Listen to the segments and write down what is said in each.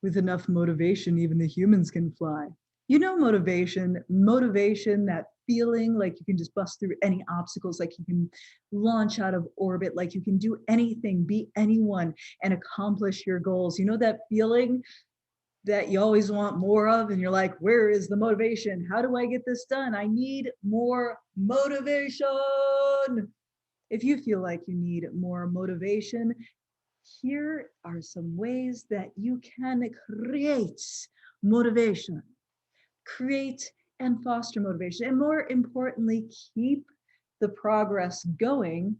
With enough motivation, even the humans can fly. You know, motivation, that feeling like you can just bust through any obstacles, like you can launch out of orbit, like you can do anything, be anyone, and accomplish your goals. You know, that feeling that you always want more of, and you're like, where is the motivation? How do I get this done? I need more motivation. If you feel like you need more motivation, here are some ways that you can create motivation, create and foster motivation, and more importantly, keep the progress going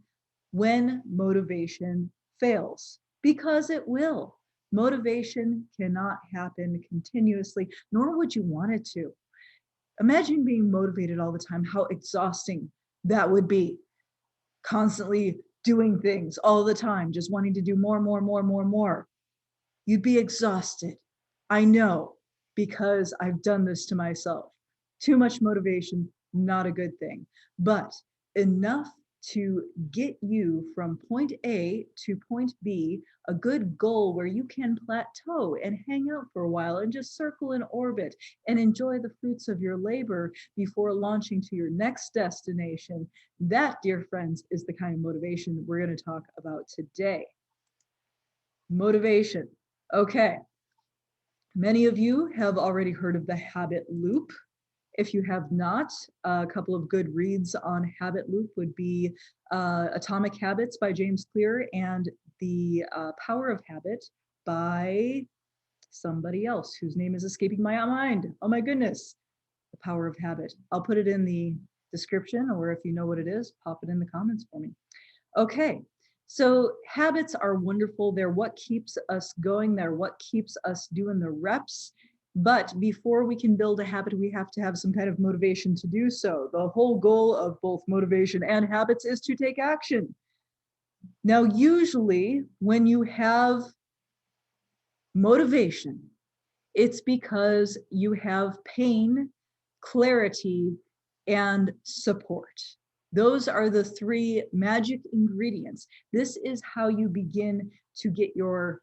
when motivation fails, because it will. Motivation cannot happen continuously, nor would you want it to. Imagine being motivated all the time, how exhausting that would be. Constantly doing things all the time, just wanting to do more. You'd be exhausted. I know, because I've done this to myself. Too much motivation, not a good thing, but enough to get you from point A to point B, a good goal where you can plateau and hang out for a while and just circle in orbit and enjoy the fruits of your labor before launching to your next destination. That, dear friends, is the kind of motivation that we're going to talk about today. Motivation. Okay. Many of you have already heard of the habit loop. If you have not, a couple of good reads on habit loop would be Atomic Habits by James Clear and The Power of Habit by somebody else whose name is escaping my mind. Oh my goodness. The Power of Habit. I'll put it in the description, or if you know what it is, pop it in the comments for me. Okay. So habits are wonderful. They're what keeps us going. They're what keeps us doing the reps. But before we can build a habit, we have to have some kind of motivation to do so. The whole goal of both motivation and habits is to take action. Now, usually when you have motivation, it's because you have pain, clarity, and support. Those are the three magic ingredients. This is how you begin to get your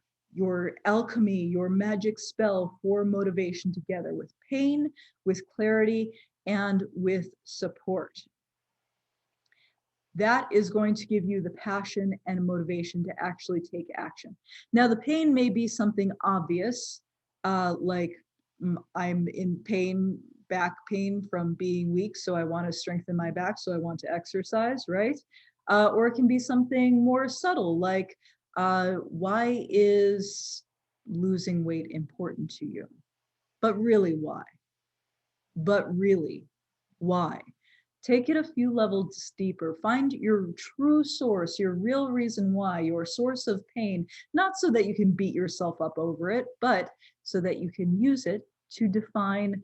alchemy, your magic spell for motivation together, with pain, with clarity, and with support. That is going to give you the passion and motivation to actually take action. Now, the pain may be something obvious, like I'm in pain, back pain from being weak, so I want to strengthen my back, so I want to exercise, right? Or it can be something more subtle, like why is losing weight important to you? But really, why? But really, why? Take it a few levels deeper. Find your true source, your real reason why, your source of pain, not so that you can beat yourself up over it, but so that you can use it to define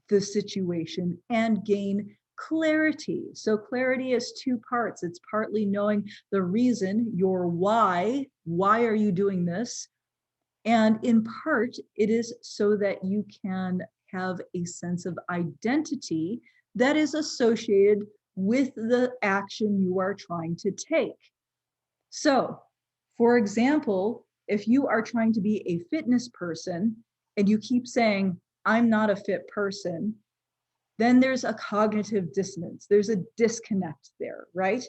the situation and gain clarity. So clarity is two parts. It's partly knowing the reason, your why are you doing this? And in part, it is so that you can have a sense of identity that is associated with the action you are trying to take. So, for example, if you are trying to be a fitness person and you keep saying, I'm not a fit person, then there's a cognitive dissonance. There's a disconnect there, right?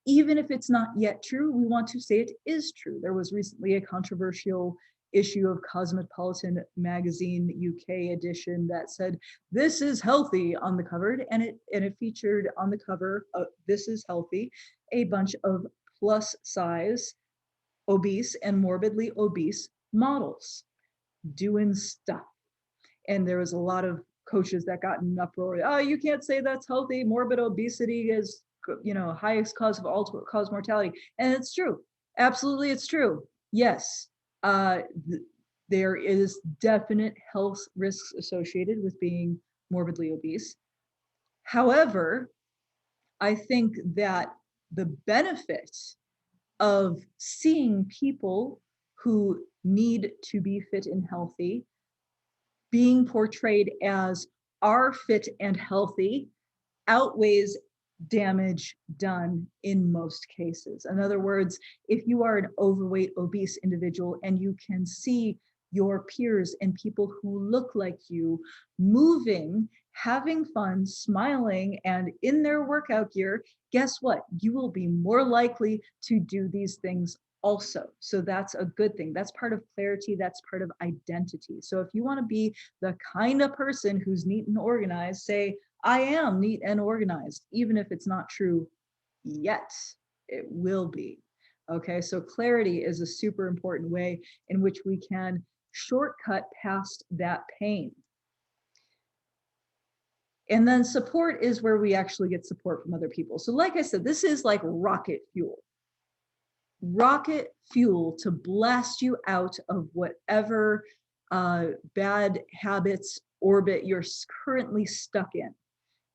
Even if it's not yet true, we want to say it is true. There was recently a controversial issue of Cosmopolitan magazine UK edition that said, "This is healthy" on the cover, and it featured on the cover of "This is Healthy" a bunch of plus size, obese and morbidly obese models doing stuff. And there was a lot of coaches that got in an uproar. Oh, you can't say that's healthy. Morbid obesity is, highest cause of all-cause mortality. And it's true. Absolutely, it's true. Yes, there is definite health risks associated with being morbidly obese. However, I think that the benefit of seeing people who need to be fit and healthy being portrayed as are fit and healthy outweighs damage done in most cases. In other words, if you are an overweight, obese individual and you can see your peers and people who look like you, moving, having fun, smiling, and in their workout gear, guess what? You will be more likely to do these things also. So that's a good thing. That's part of clarity. That's part of identity. So if you want to be the kind of person who's neat and organized, say, I am neat and organized, even if it's not true yet, it will be. Okay, so clarity is a super important way in which we can shortcut past that pain. And then support is where we actually get support from other people. So like I said, this is like rocket fuel to blast you out of whatever bad habits orbit you're currently stuck in.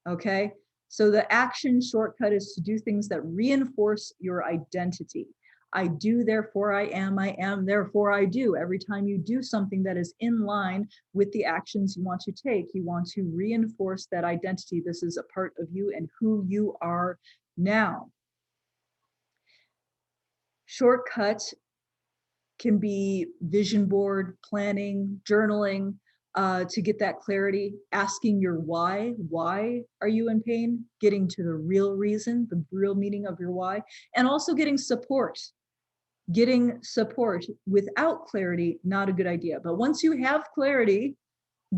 Okay, so the action shortcut is to do things that reinforce your identity. I do, therefore I am, therefore I do. Every time you do something that is in line with the actions you want to take, you want to reinforce that identity. This is a part of you and who you are now. Shortcut can be vision board, planning, journaling, to get that clarity, asking your why. Why are you in pain? Getting to the real reason, the real meaning of your why, and also getting support. Getting support without clarity, not a good idea. But once you have clarity,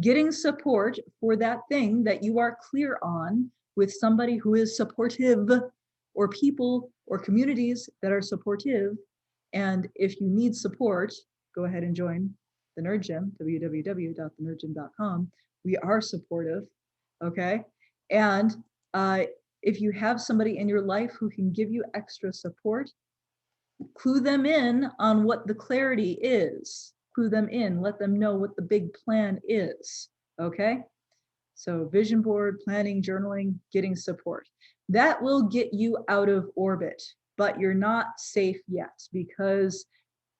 getting support for that thing that you are clear on with somebody who is supportive, or people or communities that are supportive. And if you need support, go ahead and join the Nerd Gym, www.thenerdgym.com. We are supportive, okay? And if you have somebody in your life who can give you extra support, clue them in on what the clarity is. Clue them in, let them know what the big plan is, okay? So vision board, planning, journaling, getting support. That will get you out of orbit, but you're not safe yet, because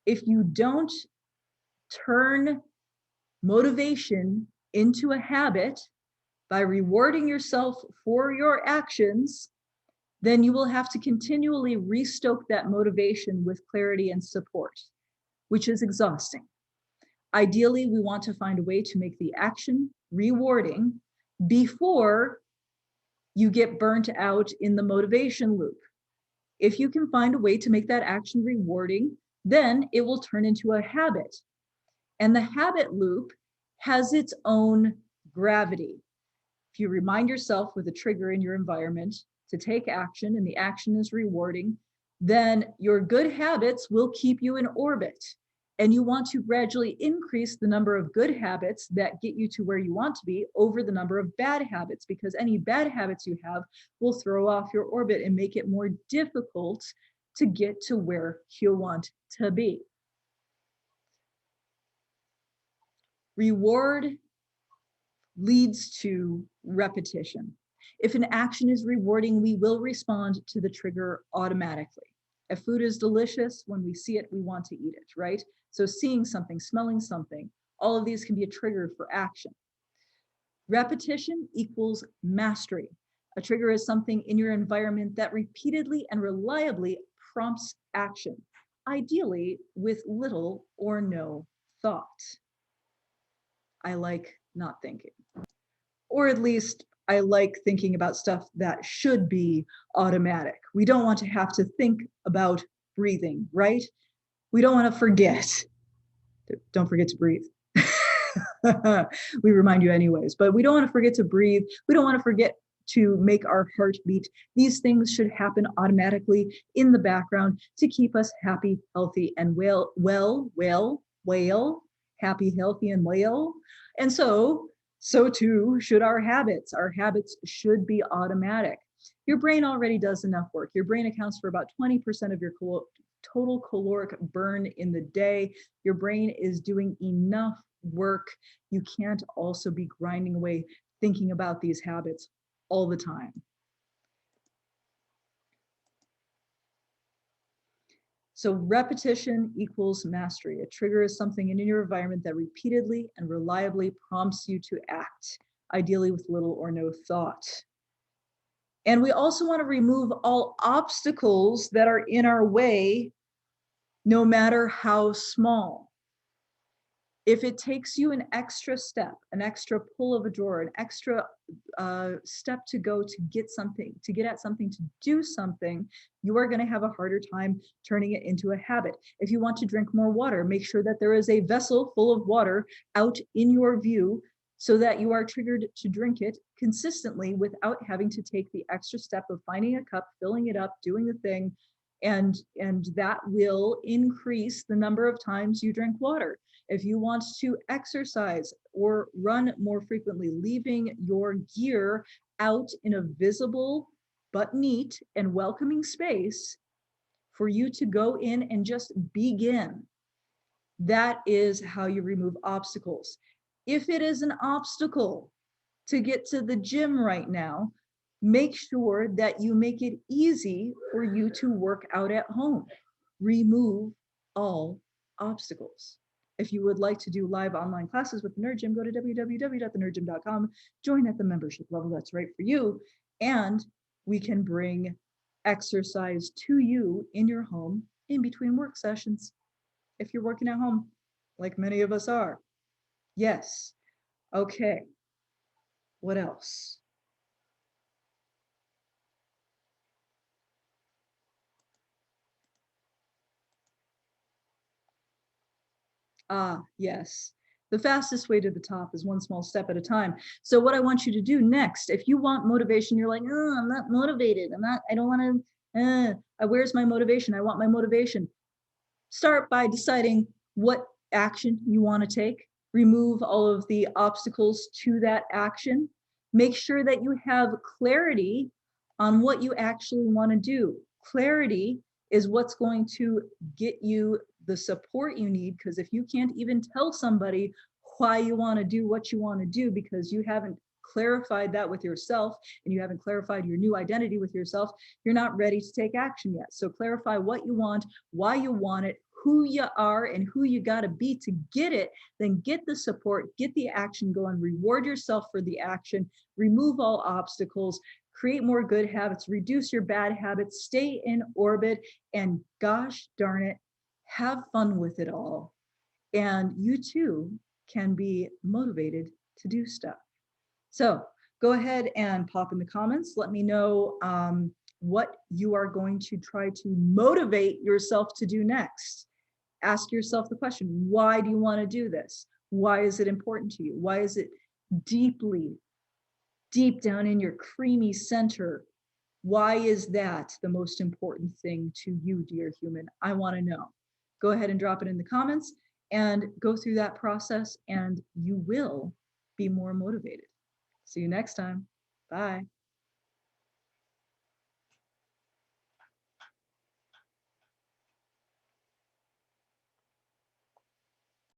if you don't turn motivation into a habit by rewarding yourself for your actions, then you will have to continually restoke that motivation with clarity and support, which is exhausting. Ideally, we want to find a way to make the action rewarding before you get burnt out in the motivation loop. If you can find a way to make that action rewarding, then it will turn into a habit. And the habit loop has its own gravity. If you remind yourself with a trigger in your environment to take action, and the action is rewarding, then your good habits will keep you in orbit. And you want to gradually increase the number of good habits that get you to where you want to be over the number of bad habits, because any bad habits you have will throw off your orbit and make it more difficult to get to where you want to be. Reward leads to repetition. If an action is rewarding, we will respond to the trigger automatically. If food is delicious, when we see it, we want to eat it, right? So seeing something, smelling something, all of these can be a trigger for action. Repetition equals mastery. A trigger is something in your environment that repeatedly and reliably prompts action, ideally with little or no thought. I like not thinking, or at least I like thinking about stuff that should be automatic. We don't want to have to think about breathing, right? We don't want to forget. Don't forget to breathe. We remind you anyways, but we don't want to forget to breathe. We don't want to forget to make our heart beat. These things should happen automatically in the background to keep us happy, healthy, and well, happy, healthy, and well. And so too should our habits. Our habits should be automatic. Your brain already does enough work. Your brain accounts for about 20% of your total caloric burn in the day. Your brain is doing enough work. You can't also be grinding away thinking about these habits all the time. So repetition equals mastery. A trigger is something in your environment that repeatedly and reliably prompts you to act, ideally with little or no thought. And we also want to remove all obstacles that are in our way, no matter how small. If it takes you an extra step, an extra pull of a drawer, an extra step to go to get something, to get at something, to do something, you are going to have a harder time turning it into a habit. If you want to drink more water, make sure that there is a vessel full of water out in your view so that you are triggered to drink it consistently without having to take the extra step of finding a cup, filling it up, doing the thing. And that will increase the number of times you drink water. If you want to exercise or run more frequently, leaving your gear out in a visible but neat and welcoming space for you to go in and just begin. That is how you remove obstacles. If it is an obstacle to get to the gym right now, make sure that you make it easy for you to work out at home. Remove all obstacles. If you would like to do live online classes with the Nerd Gym, go to www.thenerdgym.com, join at the membership level that's right for you, and we can bring exercise to you in your home in between work sessions. If you're working at home, like many of us are. Yes. Okay. What else? Ah, yes. The fastest way to the top is one small step at a time. So what I want you to do next, if you want motivation, you're like, oh, I'm not motivated. I don't want to, where's my motivation? I want my motivation. Start by deciding what action you want to take. Remove all of the obstacles to that action. Make sure that you have clarity on what you actually want to do. Clarity is what's going to get you the support you need, because if you can't even tell somebody why you want to do what you want to do because you haven't clarified that with yourself and you haven't clarified your new identity with yourself, you're not ready to take action yet. So clarify what you want, why you want it, who you are, and who you got to be to get it. Then get the support, get the action going, reward yourself for the action, remove all obstacles, create more good habits, reduce your bad habits, stay in orbit, and gosh darn it, have fun with it all. And you too can be motivated to do stuff. So go ahead and pop in the comments. Let me know what you are going to try to motivate yourself to do next. Ask yourself the question, why do you want to do this? Why is it important to you? Why is it deep down in your creamy center? Why is that the most important thing to you, dear human? I want to know. Go ahead and drop it in the comments and go through that process, and you will be more motivated. See you next time. Bye.